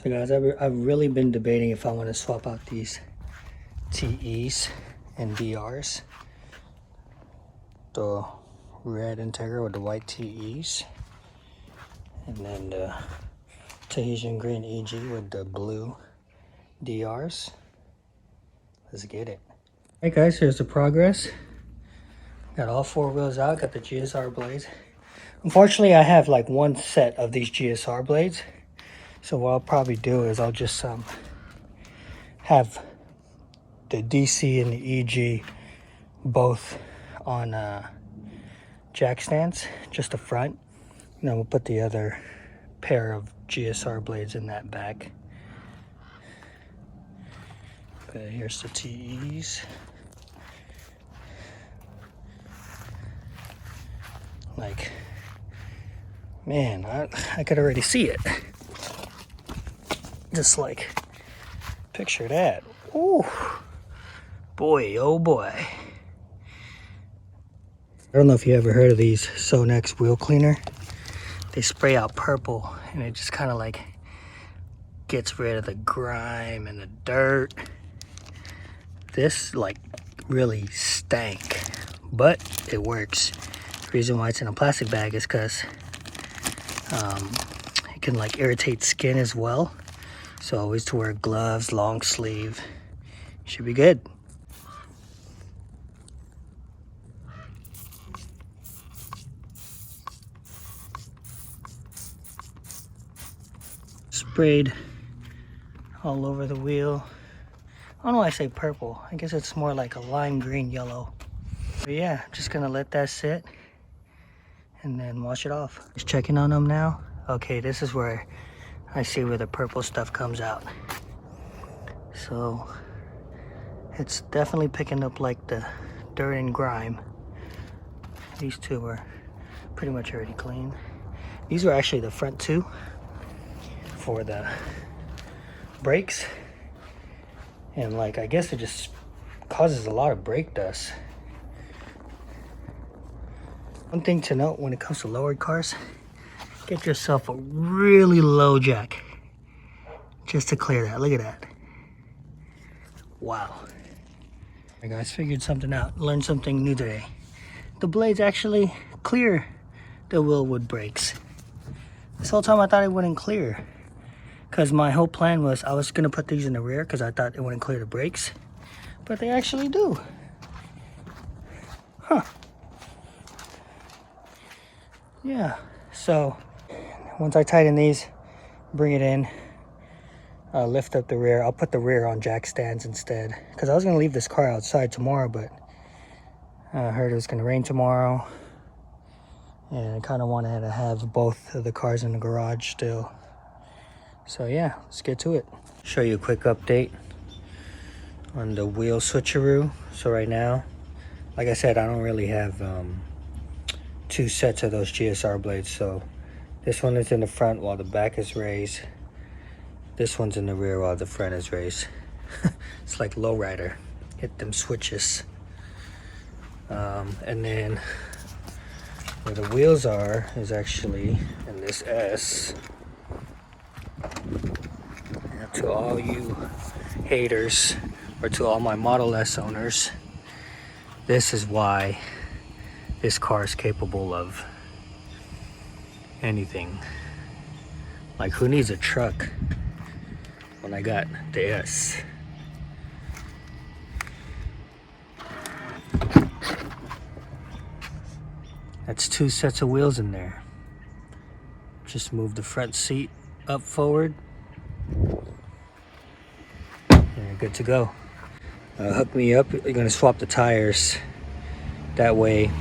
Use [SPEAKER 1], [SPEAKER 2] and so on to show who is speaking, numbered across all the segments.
[SPEAKER 1] So guys, I've really been debating if I want to swap out these TEs and DRs. The red Integra with the white TEs. And then the Tahitian green EG with the blue DRs. Let's get it. Hey guys, here's the progress. Got all four wheels out, got the GSR blades. Unfortunately, I have like one set of these GSR blades. So what I'll probably do is I'll just have the DC and the EG both on jack stands, just the front. And then we'll put the other pair of GSR blades in that back. Okay, here's the TEs. Like, man, I could already see it. Just like, picture that. Ooh, boy, oh boy. I don't know if you ever heard of these Sonex wheel cleaner. They spray out purple and it just kind of like gets rid of the grime and the dirt. This like really stank, but it works. The reason why it's in a plastic bag is because it can like irritate skin as well. So always to wear gloves, long sleeve. Should be good. Sprayed all over the wheel. I don't know why I say purple. I guess it's more like a lime green yellow. But yeah, just gonna let that sit and then wash it off. Just checking on them now. Okay, this is where I see where the purple stuff comes out. So it's definitely picking up like the dirt and grime. These two were pretty much already clean. These were actually the front two for the brakes. And like, I guess it just causes a lot of brake dust. One thing to note when it comes to lowered cars, get yourself a really low jack just to clear that. Look at that. Wow. Alright guys, figured something out. Learned something new today. The blades actually clear the Wilwood brakes. This whole time I thought it wouldn't clear. Because my whole plan was I was going to put these in the rear because I thought it wouldn't clear the brakes. But they actually do. Huh. Yeah. So once I tighten these, bring it in, lift up the rear. I'll put the rear on jack stands instead. Because I was going to leave this car outside tomorrow, but I heard it was going to rain tomorrow. And I kind of wanted to have both of the cars in the garage still. So yeah, let's get to it. Show you a quick update on the wheel switcheroo. So right now, like I said, I don't really have two sets of those GSR blades. So this one is in the front while the back is raised. This one's in the rear while the front is raised. It's like lowrider. Hit them switches. And then where the wheels are is actually in this S. And to all you haters, or to all my Model S owners, this is why this car is capable of anything. Like, who needs a truck when I got the S? That's two sets of wheels in there. Just move the front seat up forward. And you're good to go. Hook me up. You're gonna swap the tires. That way,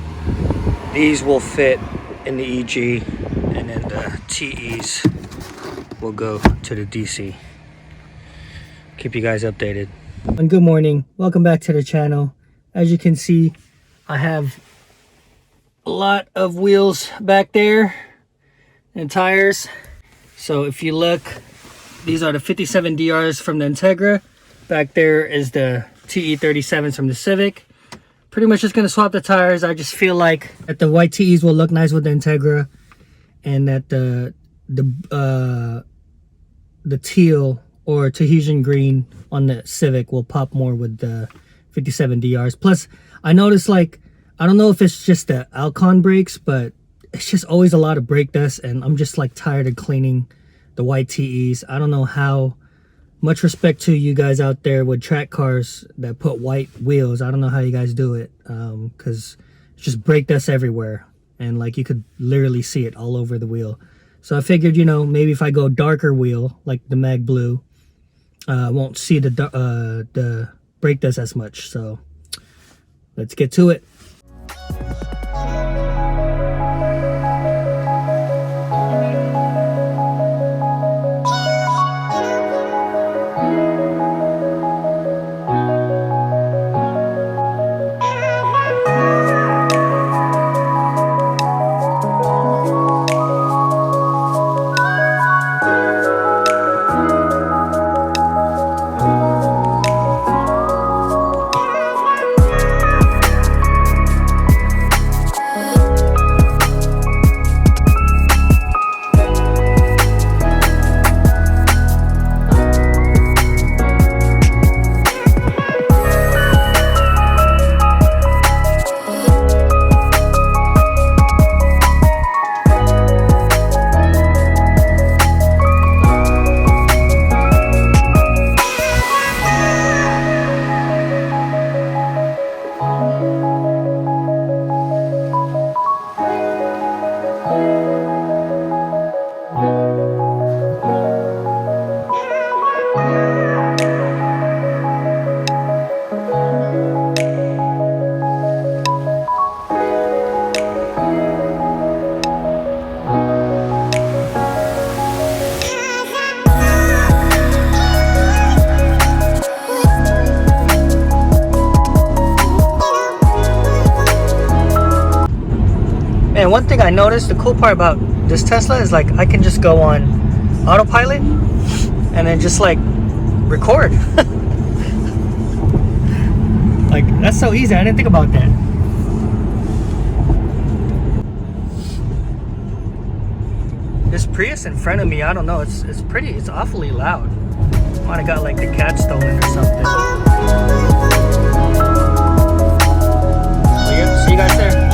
[SPEAKER 1] these will fit in the EG, and then the TEs will go to the DC. Keep you guys updated. And good morning. Welcome back to the channel. As you can see, I have a lot of wheels back there and tires. So if you look, these are the 57 DRs from the Integra. Back there is the TE37s from the Civic. Pretty much just gonna swap the tires. I just feel like that the white TEs will look nice with the Integra, and that the the teal or Tahitian green on the Civic will pop more with the 57 DRs. Plus, I noticed, like, I don't know if it's just the Alcon brakes, but it's just always a lot of brake dust, and I'm just like tired of cleaning the white TEs. I don't know how. Much respect to you guys out there with track cars that put white wheels. I don't know how you guys do it, because it's just brake dust everywhere, and like you could literally see it all over the wheel. So I figured, you know, maybe if I go darker wheel like the Mag Blue, I won't see the brake dust as much. So let's get to it. And one thing I noticed, the cool part about this Tesla is like I can just go on autopilot and then just like record. Like that's so easy. I didn't think about that. This Prius in front of me, I don't know, it's awfully loud. Might have got like the cat stolen or something. So yeah, see you guys there.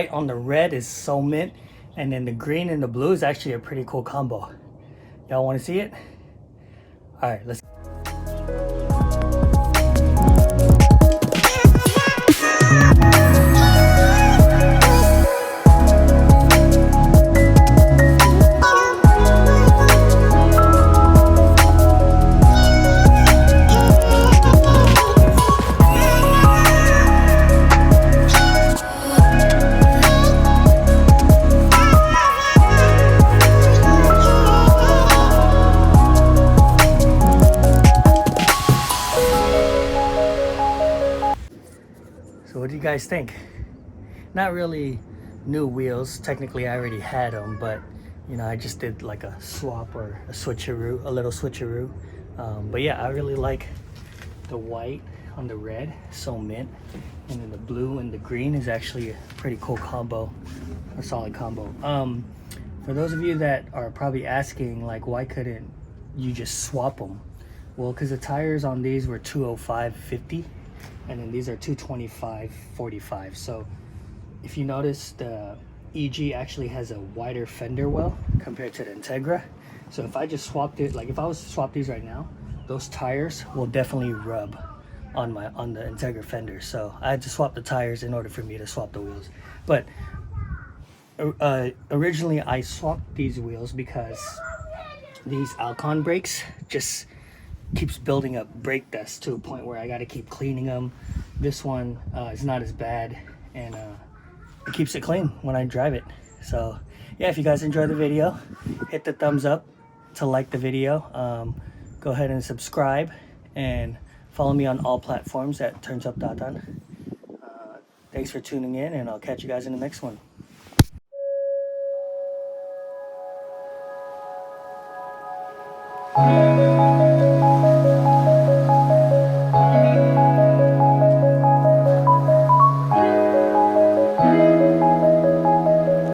[SPEAKER 1] white on the red is so mint, and then the green and the blue is actually a pretty cool combo. Y'all want to see it? All right, let's. So what do you guys think? Not really new wheels. Technically, I already had them, but you know, I just did like a swap or a switcheroo, a little switcheroo. But yeah, I really like the white on the red, so mint, and then the blue and the green is actually a pretty cool combo, a solid combo. For those of you that are probably asking, like, why couldn't you just swap them? Well, because the tires on these were 205/50, and then these are 225/45. So if you notice, the EG actually has a wider fender well compared to the Integra. So if I just swapped it, like if I was to swap these right now, those tires will definitely rub on the Integra fender. So I had to swap the tires in order for me to swap the wheels. But originally I swapped these wheels because these Alcon brakes just keeps building up brake dust to a point where I got to keep cleaning them. This one is not as bad, and it keeps it clean when I drive it. So yeah, if you guys enjoy the video, hit the thumbs up to like the video. Go ahead and subscribe and follow me on all platforms at TurnsUp.on. Thanks for tuning in, and I'll catch you guys in the next one.